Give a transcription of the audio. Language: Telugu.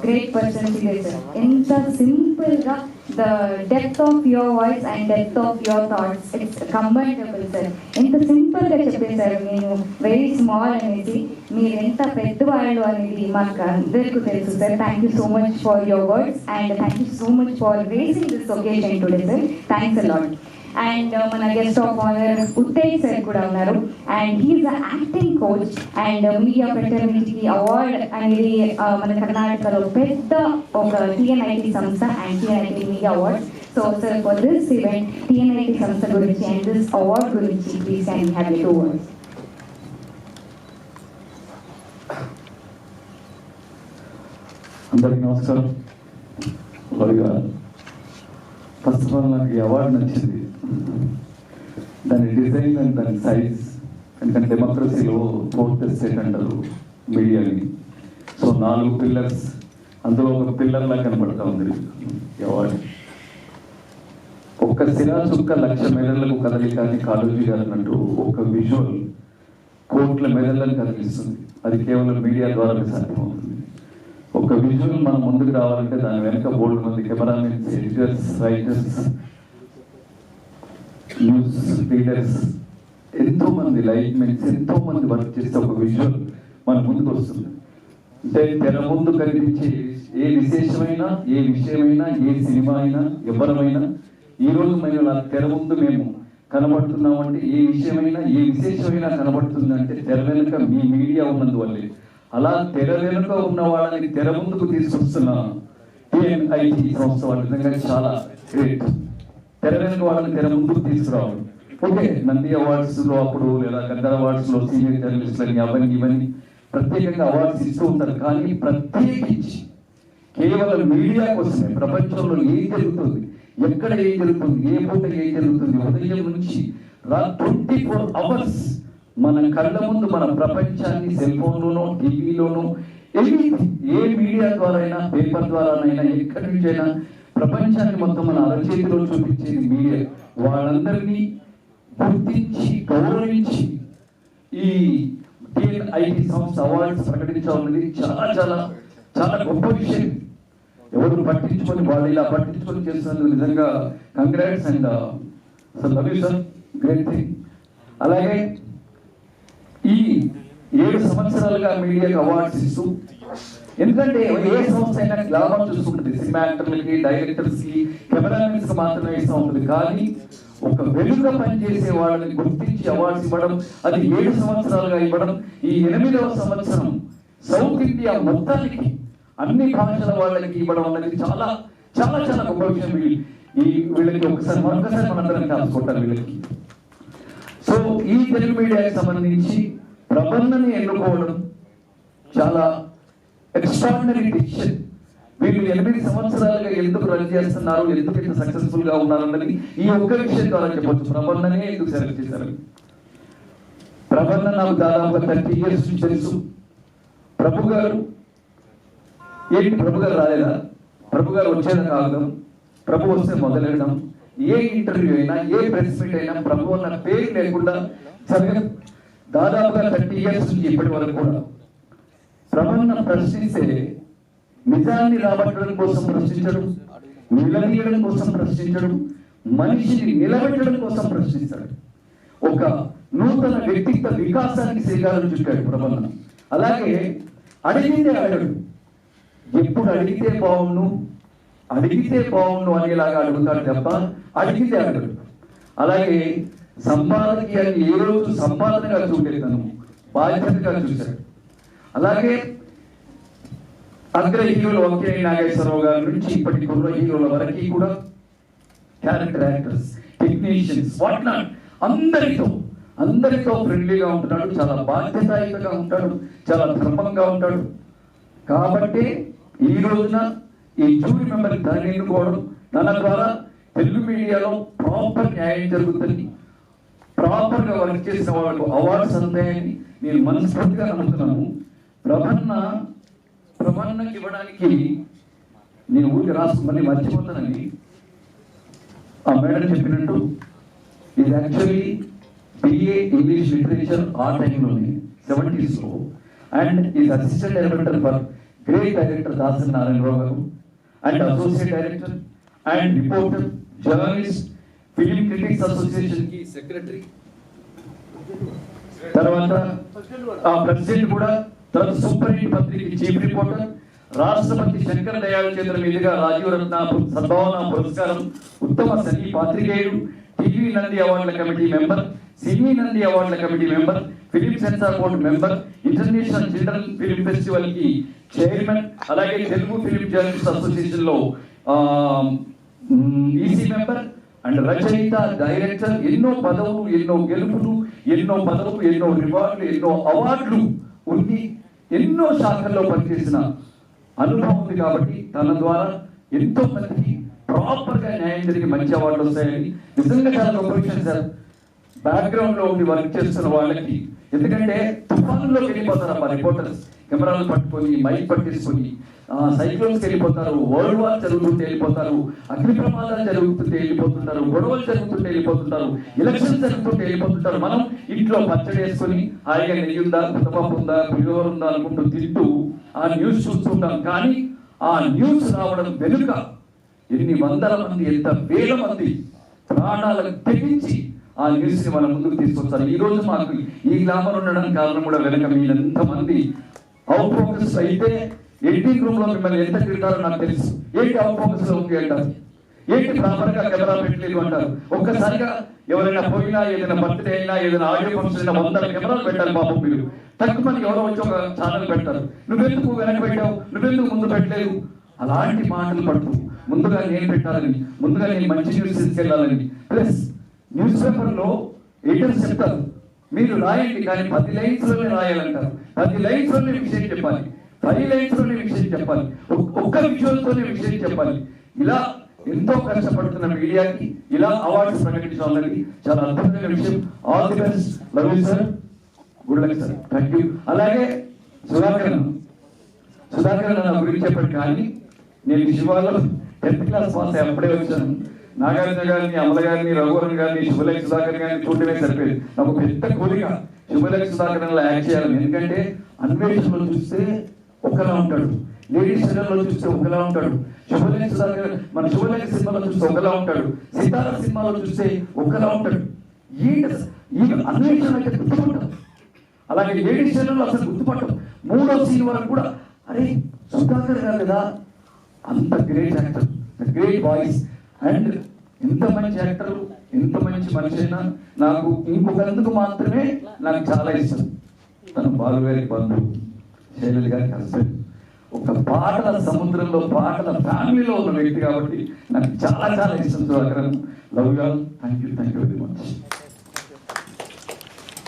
great person today, sir. Enta simple ga the depth of your voice and depth of your thoughts, it's commendable, sir. Enta simple ga చెప్పేశారు. నేను వెరీ స్మాల్ అనేది మీరు ఎంత పెద్దవాళ్ళు అనేది మాకు అందరికీ తెలుసు sir. Thank you so much for your words and thank you so much for gracing this occasion today sir. Thanks a lot. And మన guest of honour Uttej sir కూడా ఉన్నారు. And he is a acting coach and media ఫ్రెటర్నిటీకి అవార్డ్ అనేది మన కర్ణాటకలో పెద్ద ఒక టీఎన్ఐటి సంస్థ and TNIT media award. So sir for this event TNIT సంస్థ గురించి అండ్ దిస్ అవార్డ్ గురించి please can have you 2 words. అందరికీ నమస్కారం. ఫస్ట్ ఆఫ్ ఆల్ నాకు ఈ అవార్డు నచ్చింది, దాని డిజైన్ అండ్ దాని సైజ్. ఎందుకంటే డెమోక్రసీలో 4th estate అంటారు మీడియాని. సో 4 పిల్లర్స్, అందులో ఒక పిల్లర్లా కనపడతా ఉంది ఈ అవార్డు. ఒక్క శిలా చుక్క 1,00,000 మెదళ్లకు కదలిక అని కాళోజీ గారు అన్నట్టు ఒక విజువల్ కోట్ల మెదళ్లను కదిలిస్తుంది. అది కేవలం మీడియా ద్వారానే సాధ్యమవుతుంది. ఒక విజువల్ మనం ముందుకు రావాలంటే దాని వెనక బోర్డు మంది cameramens, editors, writers, news readers, ఎంతో మంది లైట్మెన్స్, ఎంతో మంది వర్క్ చేస్తే ఒక విజువల్ మన ముందుకు వస్తుంది. అంటే తెర ముందు కనిపించే ఏ విశేషమైనా, ఏ విషయమైనా, ఏ సినిమా అయినా, ఎవరమైనా ఈరోజు మేము తెర ముందు మేము కనబడుతున్నామంటే, ఏ విషయమైనా, ఏ విశేషమైనా కనబడుతుందంటే తెర వెనుక మీ మీడియా ఉన్నందువల్లే. అలా తెర వెనుక ఉన్న వాళ్ళని తెర ముందుకు తీసుకొస్తున్న టీఎన్ఐటి సంస్థ వాళ్ళ నిజంగా చాలా గ్రేట్. తెర వెనుక వాళ్ళని తెర ముందుకు తీసుకురావాలి. ఓకే, నంది అవార్డ్స్ లో అప్పుడు లేదా గద్దర్ అవార్డ్స్ లో సీనియర్ జర్నలిస్టులని అవన్నీ ఇవన్నీ ప్రత్యేకంగా అవార్డ్స్ ఇస్తూ ఉంటారు. కానీ ప్రత్యేకించి కేవలం మీడియా కోసమే ప్రపంచంలో ఏం జరుగుతుంది, ఎక్కడ ఏం జరుగుతుంది, ఏ పూట ఏం జరుగుతుంది, ఉదయం నుంచి 24 hours మన కళ్ళ ముందు మన ప్రపంచాన్ని సెల్ ఫోన్లోనో టీవీలోనో ఏ మీడియా ద్వారా అయినా, పేపర్ ద్వారానైనా, ఎక్కడి నుంచైనా ప్రపంచాన్ని మొత్తం మన అరచేతిలో చూపించేది మీడియా. వాళ్ళందరినీ గుర్తించి గౌరవించి ఈ టీఎన్ఐటి సంస్థ అవార్డ్స్ ప్రకటించాలన్నది చాలా చాలా చాలా గొప్ప విషయం. ఎవరు పట్టించుకొని వాళ్ళు ఇలా పట్టించుకొని చేస్తున్నందుకు నిజంగా congrats and love you sir, great thing. అలాగే ఈ 7 సంవత్సరాలుగా మీడియాకి అవార్డ్స్ ఇస్తూ, ఎందుకంటే ఏ సంస్థ అయినా లాభం చూసుకుంటుంది. సినిమా యాక్టర్లకి, డైరెక్టర్స్కి, కెమెరామెన్స్ మాత్రమే ఇస్తూ ఉంటుంది. కానీ ఒక వెలుగుగా పనిచేసే వాళ్ళని గుర్తించి అవార్డ్స్ ఇవ్వడం, అది 7 సంవత్సరాలుగా ఇవ్వడం, ఈ 8వ సంవత్సరం సౌత్ ఇండియా మొత్తానికి అన్ని భాషల వాళ్ళకి ఇవ్వడం అనేది చాలా చాలా చాలా గొప్ప విషయం. వీళ్ళకి ఒకసారి మరొకసారి మనందరం కాల్చుకుంటారు వీళ్ళకి. సో ఈ తెలుగు మీడియాకి సంబంధించి ప్రబంధని ఎన్నుకోవడం చాలా ఎక్స్ట్రాడినరీ డిసిషన్. వీళ్ళు 8 సంవత్సరాలుగా ఎందుకు రన్ చేస్తున్నారు, ఎందుకు ఇంత సక్సెస్ఫుల్ గా ఉన్నారు అన్నది ఈ ఒక్క విషయం ద్వారా చెప్పొచ్చు. ప్రబంధనే ఎందుకు సెలెక్ట్ చేశారు. ప్రబంధన నాకు దాదాపుగా 30 years నుంచి తెలుసు. ప్రభు గారు ఏంటి, ప్రభు గారు రాలేదా, ప్రభు గారు వచ్చేది కాదు, ప్రభు వస్తే మొదలెడడం. ఏ ఇంటర్వ్యూ అయినా, ఏ ప్రెస్ మీట్ అయినా ప్రభు అన్న పేరు లేకుండా దాదాపుగా 30 years నుంచి ఇప్పటి వరకు కూడా ప్రభుత్వం ప్రశ్నిస్తే నిజాన్ని రాబట్టడం కోసం ప్రశ్నించడం, నిలదీయడం కోసం ప్రశ్నించడం, మనిషిని నిలబెట్టడం కోసం ప్రశ్నిస్తాడు. ఒక నూతన వ్యక్తిత్వ వికాసానికి శ్రీకారం చుట్టాడు ప్రబంధం. అలాగే అడిగితే అడగడు, ఎప్పుడు అడిగితే బాగుండు అనేలాగా అడుగుతాడు తప్ప అడిగితే అడగడు. అలాగే సంపాదనకి అని ఏ రోజు సంపాదనగా చూడలేదను, బాధ్యతగా చూశాడు. అలాగే అగ్ర హీరోలు ఒకే నాగేశ్వరరావు గారి నుంచి ఇప్పటి కుర్ర హీరోల వరకు కూడా character actors, technicians, what not అందరితో ఫ్రెండ్లీగా ఉంటున్నాడు, చాలా బాధ్యతాయుతంగా ఉంటాడు, చాలా ధర్మంగా ఉంటాడు. కాబట్టి ఈ రోజున ఈ జూరీ మెంబర్ దాన్ని ఎన్నుకోవడం, తన ద్వారా తెలుగు మీడియాలో ప్రాపర్ న్యాయం జరుగుతుంది, ప్రాపర్ గా వర్క్ చేసిన వాళ్ళకు అవార్డ్స్ అందాయని నేను మనస్ఫూర్తిగా నమ్ముతున్నాను. ప్రబంధనకి ఇవ్వడానికి నేను ఊరికి మళ్ళీ మర్చిపోతానని ఆ మేడం చెప్పినట్టు, ఇది యాక్చువల్లీ BA ఇంగ్లీష్ లిటరేచర్ ఆ టైంలోనే 70s లో, and is assistant director for great director Dasari Narayana Rao గారు and associate director and reporter journalist film critics association కి సెక్రటరీ, తర్వాత ప్రెసిడెంట్ కూడా, తర్వాత సూపర్ హిట్ పత్రిక చీఫ్ రిపోర్టర్, రాష్ట్రపతి శంకర్ దయాళ్ చంద్ర మీదుగా రాజీవ్ రత్న సద్భావన పురస్కారం, ఉత్తమ సఖీ పాత్రికేయుడు, టీవీ నంది అవార్డుల కమిటీ మెంబర్, సినీ నంది అవార్డుల committee member, film censor board member, international children film festival కి చైర్మన్, అలాగే తెలుగు ఫిలిం జర్నలిస్ట్ అసోసియేషన్ లో ఈసీ మెంబర్ అండ్ రచయిత, డైరెక్టర్. ఎన్నో పదవులు, ఎన్నో గెలుపులు, ఎన్నో పదవులు, ఎన్నో రివార్డులు, ఎన్నో అవార్డులు ఉండి ఎన్నో శాఖల్లో పనిచేసిన అనుభవం ఉంది. కాబట్టి తన ద్వారా ఎంతో మందికి ప్రాపర్ గా న్యాయం జరిగి మంచి అవార్డులు వస్తాయని నిజంగా చాలా గొప్ప విషయం సార్. బ్యాక్గ్రౌండ్ లో ఉండి వర్క్ చేస్తున్న వాళ్ళకి, ఎందుకంటే తుఫానులోకి వెళ్ళిపోతారు మా రిపోర్టర్స్, కెమెరాలు పట్టుకొని మైక్ పట్టేసుకొని, సైక్లోన్స్ వెళ్ళిపోతారు, వరల్డ్ వార్ జరుగుతుంటే వెళ్ళిపోతారు, అగ్ని ప్రమాదాలు జరుగుతుంటే వెళ్ళిపోతుంటారు, గొడవలు జరుగుతుంటే వెళ్ళిపోతుంటారు, ఎలక్షన్ జరుగుతుంటే వెళ్ళిపోతుంటారు. మనం ఇంట్లో పచ్చడి వేసుకొని హాయిగా నెయ్యి ఉందా, కుటుంబం ఉందా, పులిహోర ఉందా అనుకుంటూ తింటూ ఆ న్యూస్ చూస్తుంటాం. కానీ ఆ న్యూస్ రావడం వెనుక ఎన్ని వందల మంది, ఎంత వేల మంది ప్రాణాలను తెగించి ఆ న్యూస్ ని మన ముందుకు తీసుకొస్తారు. ఈ రోజు మాకు ఈ గ్లామర్ ఉండడానికి కారణం కూడా వెనక మీరంత మంది అవుట్ ఫోకస్ అయితే ఎడిటింగ్ రూమ్ లో మిమ్మల్ని ఎంత తింటారో నాకు తెలుసు. ఏంటి అవుట్ ఫోకస్ లో ఉంది అంటారు, ఏంటి ప్రాపర్ గా కెమెరా పెట్టలేదు అంటారు. ఒక్కసారిగా ఎవరైనా పోయినా, ఏదైనా బర్త్డే అయినా, ఏదైనా ఆడియో ఫంక్షన్ అయినా 100 కెమెరాలు పెట్టాలి పాపం. మీరు తక్కువ మంది ఎవరో వచ్చి ఒక ఛానల్ పెట్టారు, నువ్వెందుకు వెనక పెట్టావు, నువ్వెందుకు ముందు పెట్టలేదు, అలాంటి మాటలు పడుతూ ముందుగా నేను పెట్టాలని, ముందుగా నేను మంచి న్యూస్ తీసుకెళ్లాలని. ప్లస్ న్యూస్ పేపర్ లో ఎడిటర్స్ చెప్తారు, మీరు రాయండి కానీ 10 లైన్స్ లోనే రాయాలంటారు. 10 లైన్స్ లోనే విషయం చెప్పాలి, 5 లైన్స్ లోనే విషయం చెప్పాలి, ఒక్క విజువల్ తోనే విషయం చెప్పాలి. ఇలా ఎంతో కష్టపడుతున్న మీడియాకి ఇలా అవార్డ్స్ ప్రకటించడం అనేది చాలా అద్భుతమైన విషయం. All the best, love you sir, good luck sir, thank you. అలాగే సుధాకర్ నా గురించి చెప్పాడు, కానీ నేను శివాలో 10th క్లాస్ పాస్ అప్పుడే వచ్చాను. నాగార్జున గారిని, అమల గారిని, రఘువరన్ గారిని, శుభలేఖ సుధాకర్ గారిని చూడటమే సరిపోయింది. నాకు పెద్ద కోరిక శుభలేఖ సుధాకర్ యాక్ట్ చేయాలని. ఎందుకంటే అన్వేషణలో చూస్తే ఒకలా ఉంటాడు, లేడీస్ లో చూస్తే ఒకలా ఉంటాడు, శుభలేఖ సుధాకర్ మన శుభలేఖ సినిమాలో చూస్తే ఒకలా ఉంటాడు, సితారా సినిమాలో చూస్తే ఒకలా ఉంటాడు. ఈ అన్వేషణ అయితే గుర్తుపట్టం, అలాగే లేడీస్ లో అసలు గుర్తుపట్టం. 3వ సీన్ వరకు కూడా అరే సుధాకర్ గారు కదా, అంత great actor, great voice. And ఎంత మంచి యాక్టర్, ఎంత మంచి మనిషి అయినా నాకు ఇంకొకందుకు మాత్రమే నాకు చాలా ఇష్టం. తన బాలుగారి బంధువు, శైలజ గారి హస్బెండ్, ఒక పాటల సముద్రంలో, పాటల ఫ్యామిలీలో ఉన్న వ్యక్తి కాబట్టి నాకు చాలా చాలా ఇష్టం. Sudhakar, love you all, thank you very much.